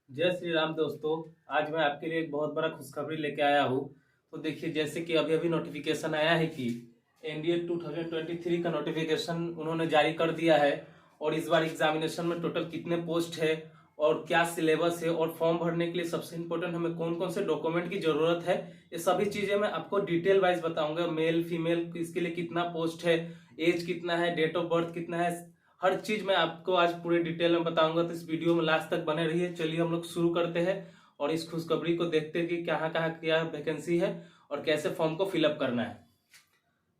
जय श्री राम दोस्तों। आज मैं आपके लिए एक बहुत बड़ा खुशखबरी लेके आया हूँ। तो देखिए, जैसे कि अभी अभी नोटिफिकेशन आया है कि एनडीए 2023 का नोटिफिकेशन उन्होंने जारी कर दिया है। और इस बार एग्जामिनेशन में टोटल कितने पोस्ट है और क्या सिलेबस है और फॉर्म भरने के लिए सबसे इम्पोर्टेंट हमें कौन कौन से डॉक्यूमेंट की जरूरत है, ये सभी चीजें मैं आपको डिटेल वाइज बताऊंगा। मेल फीमेल इसके लिए कितना पोस्ट है, एज कितना है, डेट ऑफ बर्थ कितना है, हर चीज मैं आपको आज पूरे डिटेल में बताऊंगा। तो इस वीडियो में लास्ट तक बने रहिए। चलिए हम लोग शुरू करते हैं और इस खुशखबरी को देखते हैं कि कहाँ कहाँ क्या वैकेंसी है और कैसे फॉर्म को फिलअप करना है।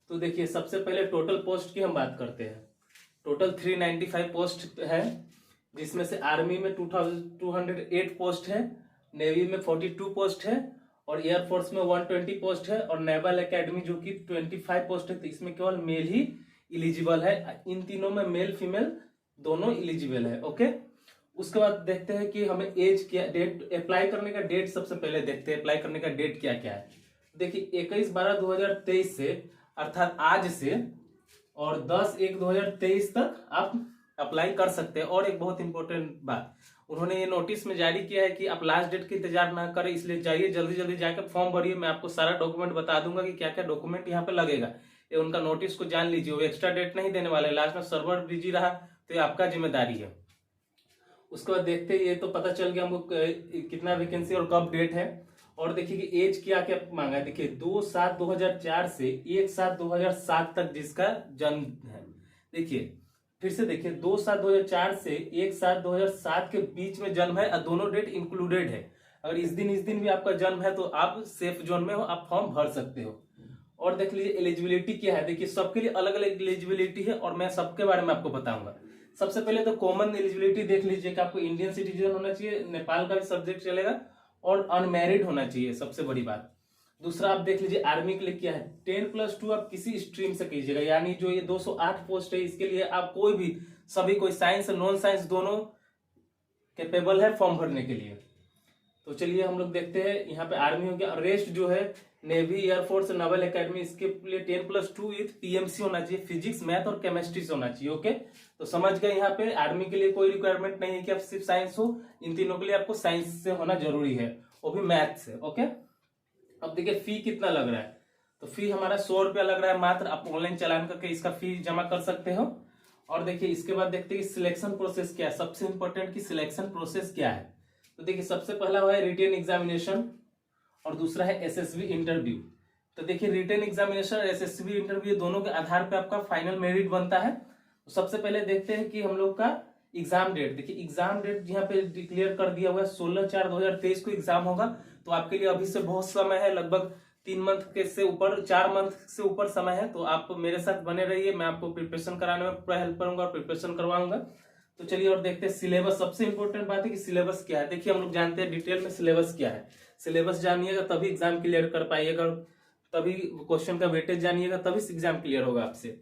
तो देखिए, सबसे पहले टोटल पोस्ट की हम बात करते हैं। टोटल 395 पोस्ट है, जिसमें से आर्मी में 2208 पोस्ट है, नेवी में 42 पोस्ट है और एयरफोर्स में 120 पोस्ट है और नेवल एकेडमी जो कि 25 पोस्ट है। तो इसमें केवल मेल ही इलिजिबल है। इन तीनों में मेल फीमेल दोनों इलिजिबल है। ओके, उसके बाद देखते हैं कि हमें एज क्या, डेट अप्लाई करने का डेट सबसे पहले देखते हैं अप्लाई करने का डेट क्या क्या है। देखिए, 21/12/2023 से अर्थात आज से और 10/1/2023 तक आप अप्लाई कर सकते हैं। और एक बहुत इंपॉर्टेंट बात, उन्होंने ये नोटिस में जारी किया है कि आप लास्ट डेट का इंतजार ना करें, इसलिए जाइए जल्दी जल्दी जाकर फॉर्म भरिए। मैं आपको सारा डॉक्यूमेंट बता दूंगा कि क्या क्या डॉक्यूमेंट यहाँ पे लगेगा। ये उनका नोटिस को जान लीजिए, वो एक्स्ट्रा डेट नहीं देने वाले। लास्ट में सर्वर बिजी रहा तो ये आपका जिम्मेदारी है। उसके बाद देखते हैं, ये तो पता चल गया हमको कितना वैकेंसी और कब डेट है। और देखिए कि एज क्या क्या मांगा है। देखिए, 2/7/2004 से 1/7/2007 तक जिसका जन्म है। देखिए फिर से देखिए, 2/7/2004 से 1/7/2007 के बीच में जन्म है और दोनों डेट इंक्लूडेड है। अगर इस दिन भी आपका जन्म है तो आप सेफ जोन में हो, आप फॉर्म भर सकते हो। और देख लीजिए एलिजिबिलिटी क्या है। देखिए, सबके लिए अलग अलग एलिजिबिलिटी है और मैं सबके बारे में आपको बताऊंगा। सबसे पहले तो कॉमन एलिजिबिलिटी देख लीजिए कि आपको इंडियन सिटीजन होना चाहिए, नेपाल का भी सब्जेक्ट चलेगा और अनमैरिड होना चाहिए, सबसे बड़ी बात। दूसरा आप देख लीजिए आर्मी के लिए क्या है, 10+2 आप किसी स्ट्रीम से कीजिएगा। यानी जो ये 208 पोस्ट है इसके लिए आप कोई भी, सभी कोई साइंस नॉन साइंस दोनों कैपेबल है फॉर्म भरने के लिए। तो चलिए हम लोग देखते हैं। यहाँ पे आर्मी हो गया। रेस्ट जो है नेवी, एयरफोर्स, नेवल एकेडमी, इसके लिए 10+2 विथ पीएमसी होना चाहिए, फिजिक्स मैथ और केमिस्ट्री से होना चाहिए। ओके, तो समझ गए। यहाँ पे आर्मी के लिए कोई रिक्वायरमेंट नहीं है कि आप सिर्फ साइंस हो, इन तीनों के लिए आपको साइंस से होना जरूरी है, वो भी मैथ से। ओके, अब देखिए फी कितना लग रहा है। तो फी हमारा 100 रुपया लग रहा है मात्र। आप ऑनलाइन चालान करके इसका फी जमा कर सकते हो। और देखिए इसके बाद देखते हैं कि सिलेक्शन प्रोसेस क्या है। सबसे इंपॉर्टेंट की सिलेक्शन प्रोसेस क्या है। तो देखिए, सबसे पहला हुआ है रिटेन एग्जामिनेशन और दूसरा है एसएसबी इंटरव्यू। तो देखिए, रिटेन एग्जामिनेशन और एसएसबी इंटरव्यू दोनों के आधार पर आपका फाइनल मेरिट बनता है। तो सबसे पहले देखते हैं कि हम लोग का एग्जाम डेट। देखिए, एग्जाम डेट यहाँ पे डिक्लेयर कर दिया हुआ है, 16/4/2023 को एग्जाम होगा। तो आपके लिए अभी से बहुत समय है, लगभग 3 मंथ के से ऊपर, 4 मंथ से ऊपर समय है। तो आप मेरे साथ बने रहिए, मैं आपको प्रिपरेशन कराने में पूरा हेल्प करूंगा और प्रिपरेशन करवाऊंगा। तो चलिए और देखते हैं सिलेबस। सबसे इंपॉर्टेंट बात है कि सिलेबस क्या है। देखिए, हम लोग जानते हैं डिटेल में सिलेबस क्या है। सिलेबस जानिएगा तभी एग्जाम क्लियर कर पाइएगा, तभी क्वेश्चन का वेटेज जानिएगा तभी एग्जाम क्लियर होगा आपसे।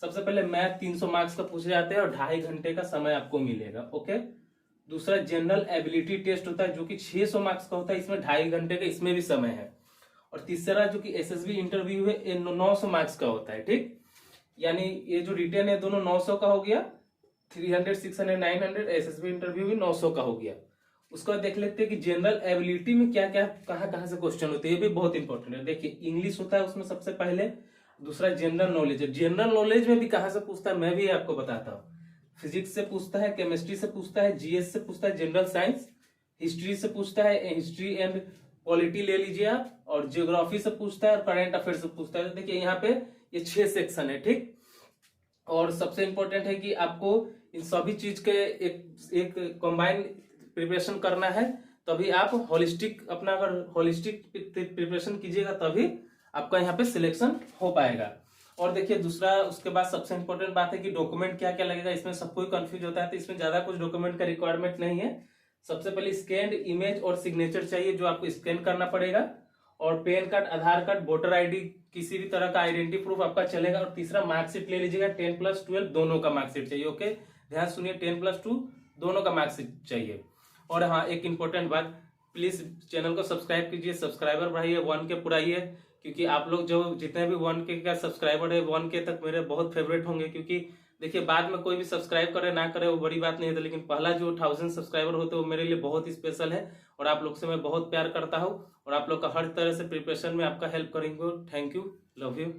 सबसे पहले मैथ 300 मार्क्स का पूछे जाते हैं और 2.5 घंटे का समय आपको मिलेगा। ओके, दूसरा जनरल एबिलिटी टेस्ट होता है जो कि 600 मार्क्स का होता है, इसमें 2.5 घंटे का इसमें भी समय है। और तीसरा जो कि एसएसबी इंटरव्यू है, ये 900 मार्क्स का होता है। ठीक, यानी ये जो रिटेन है दोनों 900 का हो गया, 300, 600, 900। एसएसबी इंटरव्यू भी 900 का हो गया। उसके बाद देख लेते हैं कि जनरल एबिलिटी में क्या क्या कहाँ कहाँ से क्वेश्चन होते हैं, ये भी बहुत इंपॉर्टेंट है। देखिए, इंग्लिश होता है उसमें सबसे पहले। दूसरा जनरल नॉलेज है। जनरल नॉलेज में भी कहाँ से पूछता है मैं भी आपको बताता हूँ। फिजिक्स से पूछता है, केमिस्ट्री से पूछता है, जीएस से पूछता है, जनरल साइंस, हिस्ट्री से पूछता है, हिस्ट्री एंड पॉलिटी ले लीजिए आप, और जियोग्राफी से पूछता है और करंट अफेयर से पूछता है। तो देखिए यहाँ पे ये 6 सेक्शन है। ठीक, और सबसे इंपॉर्टेंट है कि आपको इन सभी चीज के एक कंबाइन प्रिपरेशन करना है, तभी आप होलिस्टिक अपना, अगर होलिस्टिक प्रिपरेशन कीजिएगा तभी आपका यहाँ पे सिलेक्शन हो पाएगा। और देखिए दूसरा, उसके बाद सबसे इंपॉर्टेंट बात है कि डॉक्यूमेंट क्या क्या लगेगा। इसमें सब कोई कंफ्यूज होता है, तो इसमें ज्यादा कुछ डॉक्यूमेंट का रिक्वायरमेंट नहीं है। सबसे पहले स्कैन्ड इमेज और सिग्नेचर चाहिए जो आपको स्कैन करना पड़ेगा। और पैन कार्ड, आधार कार्ड, वोटर आईडी, किसी भी तरह का आइडेंटिटी प्रूफ आपका चलेगा। और तीसरा मार्कशीट ले लीजिएगा, 10+12 दोनों का मार्कशीट चाहिए। ओके, ध्यान सुनिए, 10+2 दोनों का मार्कशीट चाहिए। और हाँ, एक इंपॉर्टेंट बात, प्लीज चैनल को सब्सक्राइब कीजिए, सब्सक्राइबर बढ़ाइए, 1K पुराइए। क्योंकि आप लोग जो जितने भी 1K का सब्सक्राइबर है, 1K तक मेरे बहुत फेवरेट होंगे, क्योंकि देखिए बाद में कोई भी सब्सक्राइब करे ना करे वो बड़ी बात नहीं है, लेकिन पहला जो 1000 सब्सक्राइबर होते हैं वो मेरे लिए बहुत ही स्पेशल है और आप लोग से मैं बहुत प्यार करता हूँ और आप लोग का हर तरह से प्रिपरेशन में आपका हेल्प करेंगे। Thank you, love you.